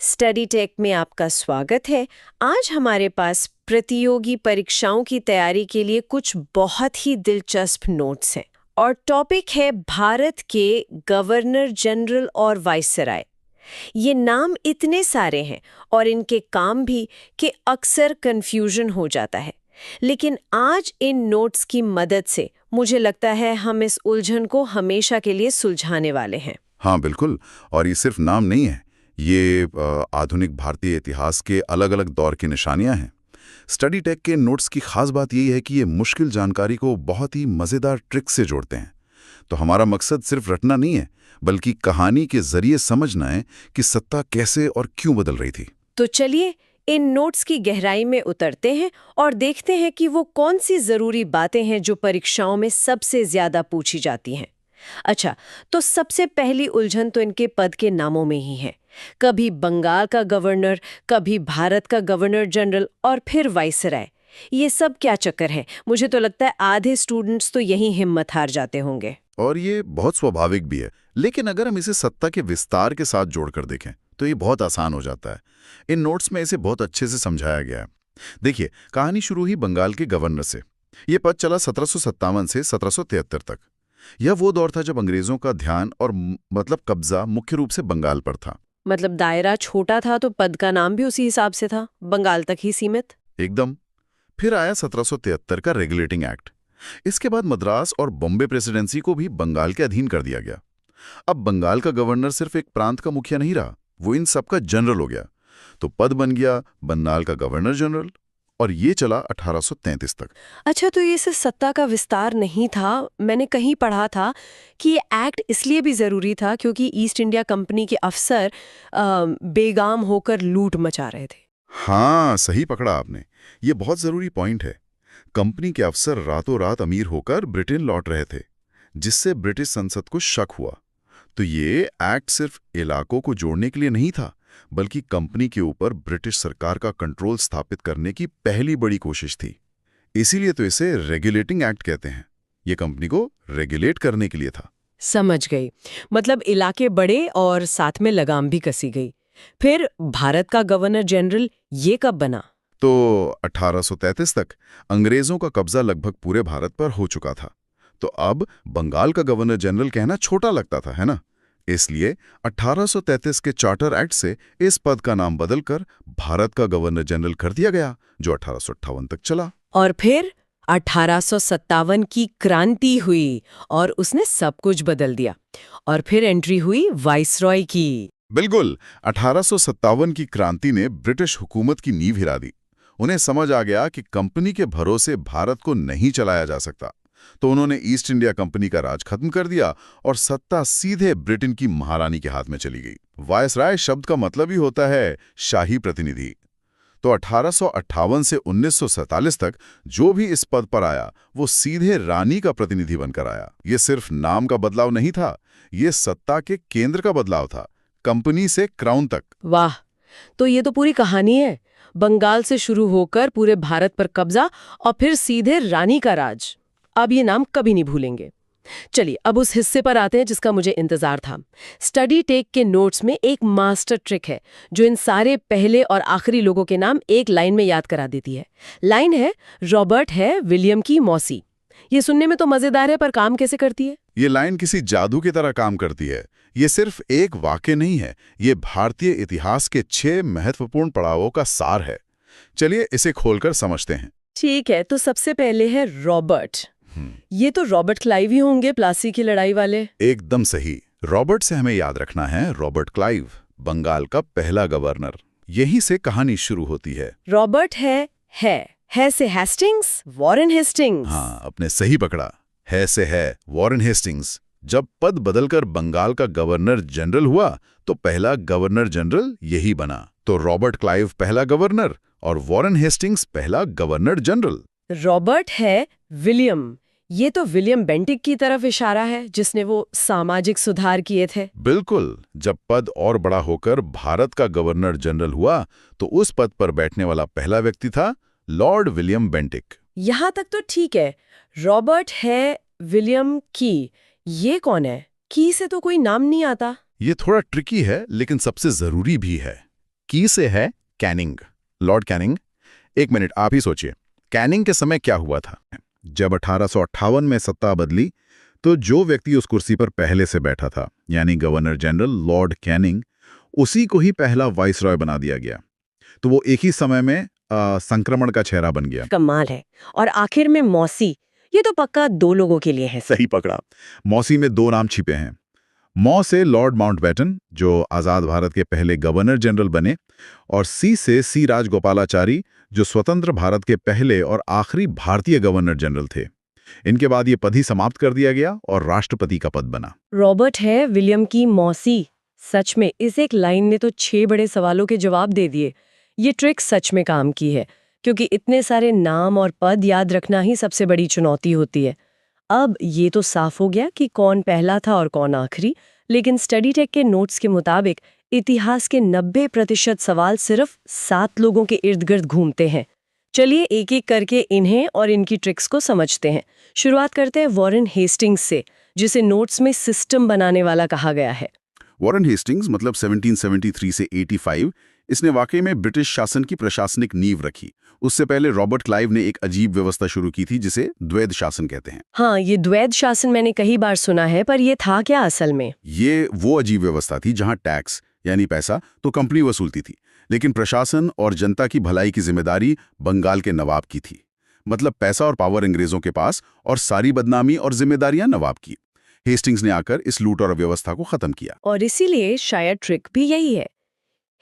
Study take में आपका स्वागत है। आज हमारे पास प्रतियोगी परीक्षाओं की तैयारी के लिए कुछ बहुत ही दिलचस्प नोट्स हैं और टॉपिक है भारत के गवर्नर जनरल और वाइसराय। ये नाम इतने सारे हैं और इनके काम भी कि अक्सर कंफ्यूजन हो जाता है, लेकिन आज इन नोट्स की मदद से मुझे लगता है हम इस उलझन को हमेशा के लिए सुलझाने वाले हैं। हाँ बिल्कुल। और ये सिर्फ नाम नहीं है, ये आधुनिक भारतीय इतिहास के अलग अलग दौर की निशानियां हैं। स्टडी टेक के नोट्स की खास बात यही है कि ये मुश्किल जानकारी को बहुत ही मज़ेदार ट्रिक से जोड़ते हैं। तो हमारा मकसद सिर्फ रटना नहीं है, बल्कि कहानी के जरिए समझना है कि सत्ता कैसे और क्यों बदल रही थी। तो चलिए इन नोट्स की गहराई में उतरते हैं और देखते हैं कि वो कौन सी जरूरी बातें हैं जो परीक्षाओं में सबसे ज्यादा पूछी जाती हैं। अच्छा, तो सबसे पहली उलझन तो इनके पद के नामों में ही है। कभी बंगाल का गवर्नर, कभी भारत का गवर्नर जनरल और फिर वाइसराय। ये सब क्या चक्कर है? मुझे तो लगता है आधे स्टूडेंट्स तो यही हिम्मत हार जाते होंगे। और ये बहुत स्वाभाविक भी है, लेकिन अगर हम इसे सत्ता के विस्तार के साथ जोड़कर देखें तो ये बहुत आसान हो जाता है। इन नोट्स में इसे बहुत अच्छे से समझाया गया है। देखिए, कहानी शुरू हुई बंगाल के गवर्नर से। ये पद चला 1757 से 1773 तक। यह वो दौर था जब अंग्रेजों का ध्यान और मतलब कब्जा मुख्य रूप से बंगाल पर था। मतलब दायरा छोटा था तो पद का नाम भी उसी हिसाब से था, बंगाल तक ही सीमित। एकदम। फिर आया 1773 का रेगुलेटिंग एक्ट। इसके बाद मद्रास और बॉम्बे प्रेसिडेंसी को भी बंगाल के अधीन कर दिया गया। अब बंगाल का गवर्नर सिर्फ एक प्रांत का मुखिया नहीं रहा, वो इन सबका जनरल हो गया। तो पद बन गया बंगाल का गवर्नर जनरल, और ये चला 1833 तक। अच्छा, तो ये सिर्फ सत्ता का विस्तार नहीं था। मैंने कहीं पढ़ा था कि ये एक्ट इसलिए भी जरूरी था क्योंकि ईस्ट इंडिया कंपनी के अफसर बेगाम होकर लूट मचा रहे थे। हाँ, सही पकड़ा आपने। ये बहुत जरूरी पॉइंट है। कंपनी के अफसर रातों रात अमीर होकर ब्रिटेन लौट रहे थे, जिससे ब्रिटिश संसद को शक हुआ। तो ये एक्ट सिर्फ इलाकों को जोड़ने के लिए नहीं था, बल्कि कंपनी के ऊपर ब्रिटिश सरकार का कंट्रोल स्थापित करने की पहली बड़ी कोशिश थी। इसीलिए तो इसे रेगुलेटिंग एक्ट कहते हैं। ये कंपनी को रेगुलेट करने के लिए था। समझ गई। मतलब इलाके बड़े और साथ में लगाम भी कसी गई। फिर भारत का गवर्नर जनरल ये कब बना? तो 1833 तक अंग्रेजों का कब्जा लगभग पूरे भारत पर हो चुका था। तो अब बंगाल का गवर्नर जनरल कहना छोटा लगता था, है ना? इसलिए 1833 के चार्टर एक्ट से इस पद का नाम बदलकर भारत का गवर्नर जनरल कर दिया गया, जो 1858 तक चला। और फिर 1857 की क्रांति हुई और उसने सब कुछ बदल दिया। और फिर एंट्री हुई वाइसरॉय की। बिल्कुल। 1857 की क्रांति ने ब्रिटिश हुकूमत की नींव हिला दी। उन्हें समझ आ गया कि कंपनी के भरोसे भारत को नहीं चलाया जा सकता। तो उन्होंने ईस्ट इंडिया कंपनी का राज खत्म कर दिया और सत्ता सीधे ब्रिटेन की महारानी के हाथ में चली गई। वायसराय शब्द का मतलब ही होता है शाही प्रतिनिधि। तो 1858 से 1947 तक जो भी इस पद पर आया, वो सीधे रानी का प्रतिनिधि बनकर आया। ये सिर्फ नाम का बदलाव नहीं था, ये सत्ता के केंद्र का बदलाव था, कंपनी से क्राउन तक। वाह, तो ये तो पूरी कहानी है। बंगाल से शुरू होकर पूरे भारत पर कब्जा और फिर सीधे रानी का राज। अब ये नाम कभी नहीं भूलेंगे। चलिए अब उस हिस्से पर आते हैं जिसका मुझे इंतजार था। स्टडी टेक के नोट्स में एक मास्टर ट्रिक है जो इन सारे पहले और आखिरी लोगों के नाम एक लाइन में याद करा देती है। लाइन है, रॉबर्ट है विलियम की मौसी। ये सुनने में तो मजेदार है, पर काम कैसे करती है? ये लाइन किसी जादू की तरह काम करती है। ये सिर्फ एक वाक्य नहीं है, ये भारतीय इतिहास के 6 महत्वपूर्ण पड़ावों का सार है। चलिए इसे खोलकर समझते हैं। ठीक है, तो सबसे पहले है रॉबर्ट। ये तो रॉबर्ट क्लाइव ही होंगे, प्लासी की लड़ाई वाले। एकदम सही। रॉबर्ट से हमें याद रखना है रॉबर्ट क्लाइव, बंगाल का पहला गवर्नर। यहीं से कहानी शुरू होती है। रॉबर्ट है से हेस्टिंग्स, वॉरेन हेस्टिंग्स। हाँ, आपने सही पकड़ा। है से है वॉरेन हेस्टिंग्स। जब पद बदलकर बंगाल का गवर्नर जनरल हुआ तो पहला गवर्नर जनरल यही बना। तो रॉबर्ट क्लाइव पहला गवर्नर और वॉरेन हेस्टिंग्स पहला गवर्नर जनरल। रॉबर्ट है विलियम। ये तो विलियम बेंटिक की तरफ इशारा है, जिसने वो सामाजिक सुधार किए थे। बिल्कुल। जब पद और बड़ा होकर भारत का गवर्नर जनरल हुआ तो उस पद पर बैठने वाला पहला व्यक्ति था लॉर्ड विलियम बेंटिक। यहाँ तक तो ठीक है। रॉबर्ट है विलियम की, ये कौन है? की से तो कोई नाम नहीं आता। ये थोड़ा ट्रिकी है, लेकिन सबसे जरूरी भी है। की से है कैनिंग, लॉर्ड कैनिंग। एक मिनट, आप ही सोचिए, कैनिंग के समय क्या हुआ था? जब 1858 में सत्ता बदली तो जो व्यक्ति उस कुर्सी पर पहले से बैठा था, यानी गवर्नर जनरल लॉर्ड कैनिंग, उसी को ही पहला वाइसरॉय बना दिया गया। तो वो एक ही समय में संक्रमण का चेहरा बन गया। कमाल है। और आखिर में मौसी, ये तो पक्का दो लोगों के लिए है। सही पकड़ा। मौसी में दो नाम छिपे हैं। मौ से लॉर्ड माउंटबेटन, जो आजाद भारत के पहले गवर्नर जनरल बने, और सी से सी राजगोपालाचारी, जो स्वतंत्र भारत के पहले और आखिरी भारतीय गवर्नर जनरल थे। इनके बाद ये पद ही समाप्त कर दिया गया और राष्ट्रपति का पद बना। रॉबर्ट है विलियम की मौसी। सच में इस एक लाइन ने तो 6 बड़े सवालों के जवाब दे दिए। ये ट्रिक सच में काम की है, क्योंकि इतने सारे नाम और पद याद रखना ही सबसे बड़ी चुनौती होती है। अब ये तो साफ हो गया कि कौन पहला था और कौन आखिरी, लेकिन स्टडी टेक के नोट्स के मुताबिक इतिहास के 90% सवाल सिर्फ 7 लोगों के इर्द गिर्द घूमते हैं। चलिए एक एक करके इन्हें और इनकी ट्रिक्स को समझते हैं। शुरुआत करते हैं वॉरेन हेस्टिंग्स से, जिसे नोट्स में सिस्टम बनाने वाला कहा गया है। वॉरेन हेस्टिंग्स मतलब 1773 से 85, इसने वाकई में ब्रिटिश शासन की प्रशासनिक नींव रखी। उससे पहले रॉबर्ट क्लाइव ने एक अजीब व्यवस्था शुरू की थी जिसे द्वैध शासन कहते हैं। हाँ, ये द्वैध शासन मैंने कई बार सुना है, पर ये था क्या असल में? ये वो अजीब व्यवस्था थी जहां टैक्स यानी पैसा तो कंपनी वसूलती थी, लेकिन प्रशासन और जनता की भलाई की जिम्मेदारी बंगाल के नवाब की थी। मतलब पैसा और पावर अंग्रेजों के पास और सारी बदनामी और जिम्मेदारियां नवाब की। हेस्टिंग्स ने आकर इस लूट और व्यवस्था को खत्म किया। और इसीलिए शायद ट्रिक भी यही है।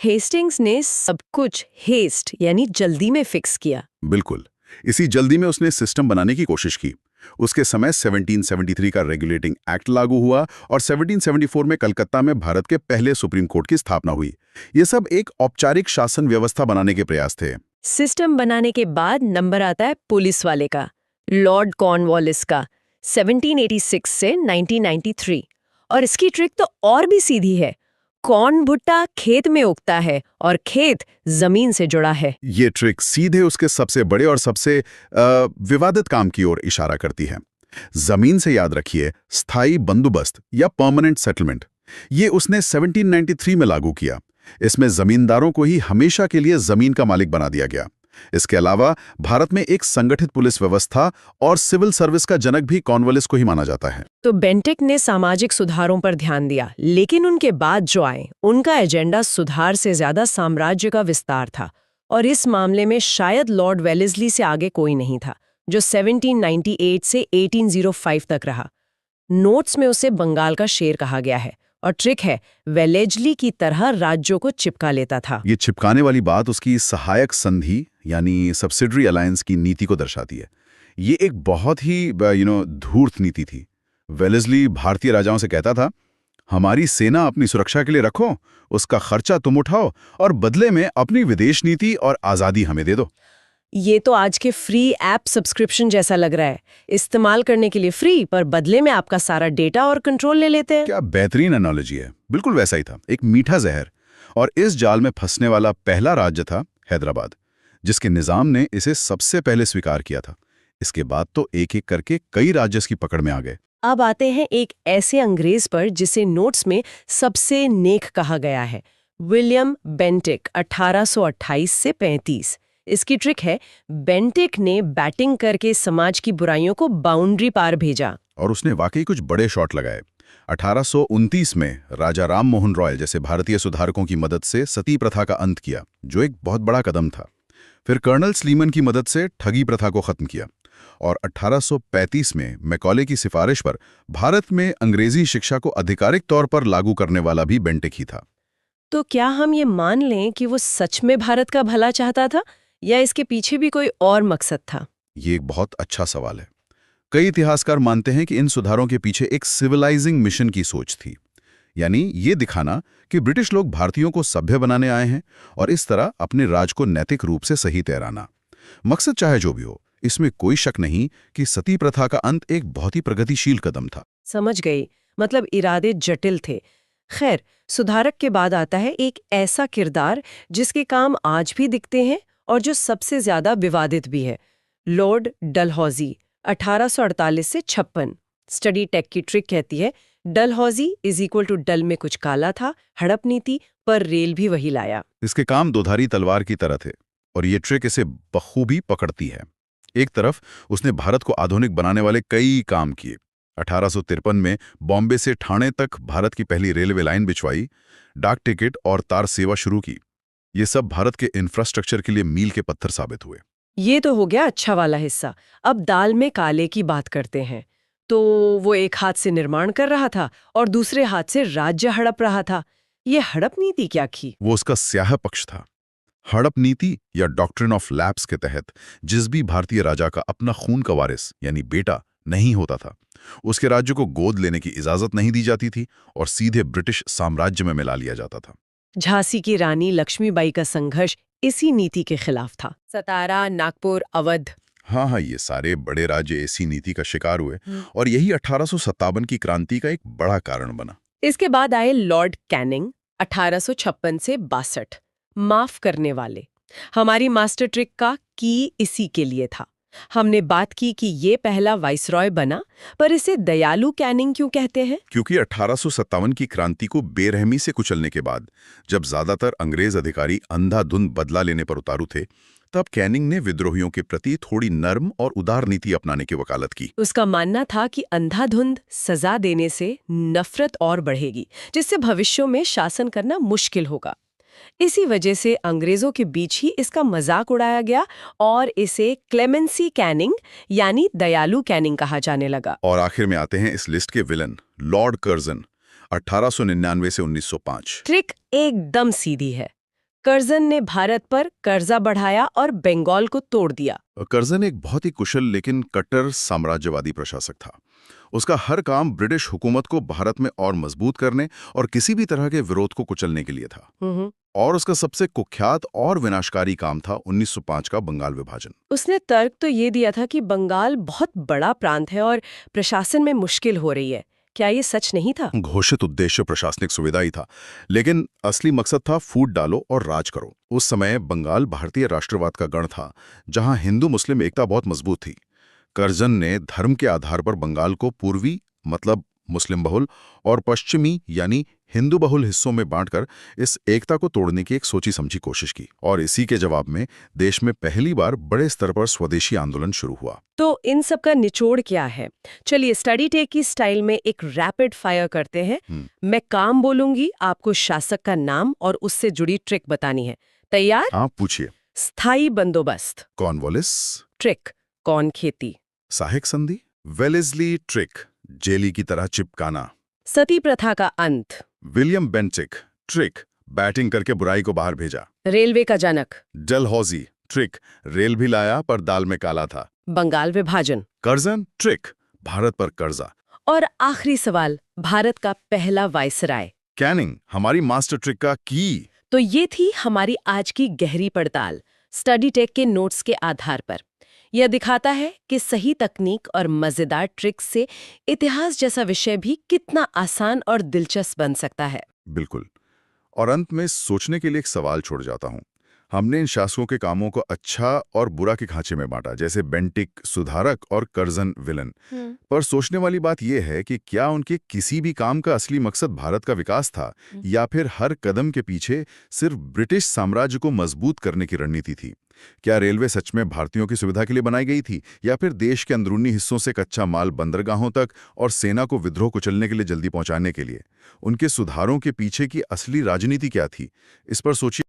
हेस्टिंग्स ने सब कुछ हेस्ट यानी जल्दी में फिक्स किया। बिल्कुल, इसी जल्दी में उसने सिस्टम बनाने की कोशिश की। उसके समय 1773 का रेगुलेटिंग एक्ट लागू हुआ और 1774 में कलकत्ता में भारत के पहले सुप्रीम कोर्ट की स्थापना हुई। ये सब एक औपचारिक शासन व्यवस्था बनाने के प्रयास थे। सिस्टम बनाने के बाद नंबर आता है पुलिस वाले का, लॉर्ड कॉर्नवालिस का, 1786 से 1993। और इसकी ट्रिक तो और भी सीधी है। कॉर्न भुट्टा खेत में उगता है और खेत जमीन से जुड़ा है। ये ट्रिक सीधे उसके सबसे बड़े और सबसे विवादित काम की ओर इशारा करती है। जमीन से याद रखिए, स्थायी बंदोबस्त या परमानेंट सेटलमेंट। ये उसने 1793 में लागू किया। इसमें जमींदारों को ही हमेशा के लिए जमीन का मालिक बना दिया गया। इसके अलावा भारत में एक संगठित पुलिस व्यवस्था और सिविल सर्विस का जनक भी कॉर्नवालिस को ही माना जाता है। तो बेंटिक ने सामाजिक सुधारों पर ध्यान दिया, लेकिन उनके बाद जो आए उनका एजेंडा सुधार से ज्यादा साम्राज्य का विस्तार था। और इस मामले में शायद लॉर्ड वेलेस्ली से आगे कोई नहीं था, जो 1798 से 1805 तक रहा। नोट्स में उसे बंगाल का शेर कहा गया है। और ट्रिक है, वेलेस्ली की तरह राज्यों को चिपका लेता था। ये चिपकाने वाली बात उसकी सहायक संधि यानी सब्सिडरी अलायंस की नीति को दर्शाती है। ये एक बहुत ही धूर्त नीति थी। वेलेस्ली भारतीय राजाओं से कहता था, हमारी सेना अपनी सुरक्षा के लिए रखो, उसका खर्चा तुम उठाओ और बदले में अपनी विदेश नीति और आज़ादी हमें दे दो। ये तो आज के फ्री ऐप सब्सक्रिप्शन जैसा लग रहा है। इस्तेमाल करने के लिए फ्री, पर बदले में आपका सारा डेटा और कंट्रोल ले लेते हैं। क्या बेहतरीन एनालॉजी है। बिल्कुल वैसा ही था, एक मीठा जहर। और इस जाल में फंसने वाला पहला राज्य था हैदराबाद, जिसके निजाम ने इसे सबसे पहले स्वीकार किया था। इसके बाद तो एक एक करके कई राज्य इसकी पकड़ में आ गए। अब आते हैं एक ऐसे अंग्रेज पर जिसे नोट्स में सबसे नेक कहा गया है, विलियम बेंटिक, 1828 से 35। इसकी ट्रिक है, बेंटिक ने बैटिंग करके समाज की बुराइयों को बाउंड्री पार भेजा। और उसने वाकई कुछ बड़े शॉट लगाए। 1829 में राजा राम मोहन रॉय जैसे भारतीय सुधारकों की मदद से सती प्रथा का अंत किया, जो एक बहुत बड़ा कदम था। फिर कर्नल स्लीमन की मदद से ठगी प्रथा को खत्म किया। और 1835 में मैकॉले की सिफारिश पर भारत में अंग्रेजी शिक्षा को आधिकारिक तौर पर लागू करने वाला भी बेंटिक ही था। तो क्या हम ये मान लें कि वो सच में भारत का भला चाहता था, या इसके पीछे भी कोई और मकसद था? ये एक बहुत अच्छा सवाल है। कई इतिहासकार मानते हैं कि इन सुधारों के पीछे एक सिविलाइजिंग मिशन की सोच थी, यानी ये दिखाना कि ब्रिटिश लोग भारतीयों को सभ्य बनाने आए हैं और इस तरह अपने राज को नैतिक रूप से सही ठहराना। मकसद चाहे जो भी हो, इसमें कोई शक नहीं कि सती प्रथा का अंत एक बहुत ही प्रगतिशील कदम था। समझ गई, मतलब इरादे जटिल थे। खैर, सुधारक के बाद आता है एक ऐसा किरदार जिसके काम आज भी दिखते हैं और जो सबसे ज्यादा विवादित भी है, लॉर्ड डलहौजी, 1848 से 56। स्टडी टेक की ट्रिक कहती है, डलहौजी इज इक्वल टू डल में कुछ काला था, हड़प नीति, पर रेल भी वही लाया। इसके काम दोधारी तलवार की तरह थे और ये ट्रिक इसे बखूबी पकड़ती है। एक तरफ उसने भारत को आधुनिक बनाने वाले कई काम किए। 1853 में बॉम्बे से ठाणे तक भारत की पहली रेलवे लाइन बिछवाई, डाक टिकट और तार सेवा शुरू की। ये सब भारत के इंफ्रास्ट्रक्चर के लिए मील के पत्थर साबित हुए। ये तो हो गया अच्छा वाला हिस्सा। अब दाल में काले की बात करते हैं। तो वो एक हाथ से निर्माण कर रहा था और दूसरे हाथ से राज्य हड़प रहा था। ये हड़प नीति क्या थी? वो उसका स्याह पक्ष था। हड़प नीति या डॉक्ट्रिन ऑफ लैप्स के तहत जिस भी भारतीय राजा का अपना खून का वारिस यानी बेटा नहीं होता था, उसके राज्य को गोद लेने की इजाजत नहीं दी जाती थी और सीधे ब्रिटिश साम्राज्य में मिला लिया जाता था। झांसी की रानी लक्ष्मीबाई का संघर्ष इसी नीति के खिलाफ था। सतारा, नागपुर, अवध। हाँ, ये सारे बड़े राज्य इसी नीति का शिकार हुए और यही 1857 की क्रांति का एक बड़ा कारण बना। इसके बाद आए लॉर्ड कैनिंग 1856 से 62, माफ करने वाले। हमारी मास्टर ट्रिक का की इसी के लिए था। हमने बात की कि ये पहला वाइसरॉय बना, पर इसे दयालु कैनिंग क्यों कहते हैं? क्योंकि 1857 की क्रांति को बेरहमी से कुचलने के बाद जब ज्यादातर अंग्रेज अधिकारी अंधाधुंध बदला लेने पर उतारू थे, तब कैनिंग ने विद्रोहियों के प्रति थोड़ी नर्म और उदार नीति अपनाने की वकालत की। उसका मानना था कि अंधाधुंध सजा देने से नफरत और बढ़ेगी, जिससे भविष्य में शासन करना मुश्किल होगा। इसी वजह से अंग्रेजों के बीच ही इसका मजाक उड़ाया गया और इसे क्लेमेंसी कैनिंग यानी दयालु कैनिंग कहा जाने लगा। और आखिर में आते हैं इस लिस्ट के विलन, लॉर्ड कर्जन, 1899 से 1905। ट्रिक एकदम सीधी है। कर्जन ने भारत पर कर्जा बढ़ाया और बंगाल को तोड़ दिया। कर्जन एक बहुत ही कुशल लेकिन कट्टर साम्राज्यवादी प्रशासक था। उसका हर काम ब्रिटिश हुकूमत को भारत में और मजबूत करने और किसी भी तरह के विरोध को कुचलने के लिए था। और उसका सबसे कुख्यात और विनाशकारी काम था 1905 का बंगाल विभाजन। उसने तर्क तो ये दिया था कि बंगाल बहुत बड़ा प्रांत है और प्रशासन में मुश्किल हो रही है। क्या ये सच नहीं था? घोषित उद्देश्य प्रशासनिक सुविधा ही था, लेकिन असली मकसद था फूट डालो और राज करो। उस समय बंगाल भारतीय राष्ट्रवाद का गढ़ था, जहां हिंदू मुस्लिम एकता बहुत मजबूत थी। कर्जन ने धर्म के आधार पर बंगाल को पूर्वी मतलब मुस्लिम बहुल और पश्चिमी यानी हिंदू बहुल हिस्सों में बांटकर इस एकता को तोड़ने की एक सोची समझी कोशिश की। और इसी के जवाब में देश में पहली बार बड़े स्तर पर स्वदेशी आंदोलन शुरू हुआ। तो इन सब का निचोड़ क्या है? चलिए स्टडी टेक की स्टाइल में एक रैपिड फायर करते हैं। मैं काम बोलूंगी, आपको शासक का नाम और उससे जुड़ी ट्रिक बतानी है। तैयार? आप पूछिए। स्थायी बंदोबस्त। कॉर्नवालिस। ट्रिक कौन खेती। सहायक संधि। वेलेस्ली ट्रिक, जेली की तरह चिपकाना। सती प्रथा का अंत। विलियम बेंटिक ट्रिक, बैटिंग करके बुराई को बाहर भेजा। रेलवे का जनक। डलहौजी ट्रिक, रेल भी लाया पर दाल में काला था। बंगाल विभाजन। कर्जन ट्रिक, भारत पर कर्जा। और आखिरी सवाल, भारत का पहला वाइसराय। कैनिंग, हमारी मास्टर ट्रिक का की। तो ये थी हमारी आज की गहरी पड़ताल स्टडी टेक के नोट्स के आधार पर। यह दिखाता है कि सही तकनीक और मजेदार ट्रिक्स से इतिहास जैसा विषय भी कितना आसान और दिलचस्प बन सकता है। बिल्कुल। और अंत में सोचने के लिए एक सवाल छोड़ जाता हूं। हमने इन शासकों के कामों को अच्छा और बुरा के खांचे में बांटा, जैसे बेंटिक सुधारक और कर्जन विलन। पर सोचने वाली बात यह है कि क्या उनके किसी भी काम का असली मकसद भारत का विकास था, या फिर हर कदम के पीछे सिर्फ ब्रिटिश साम्राज्य को मजबूत करने की रणनीति थी? क्या रेलवे सच में भारतीयों की सुविधा के लिए बनाई गई थी, या फिर देश के अंदरूनी हिस्सों से कच्चा माल बंदरगाहों तक और सेना को विद्रोह कुचलने के लिए जल्दी पहुंचाने के लिए? उनके सुधारों के पीछे की असली राजनीति क्या थी? इस पर सोचिए।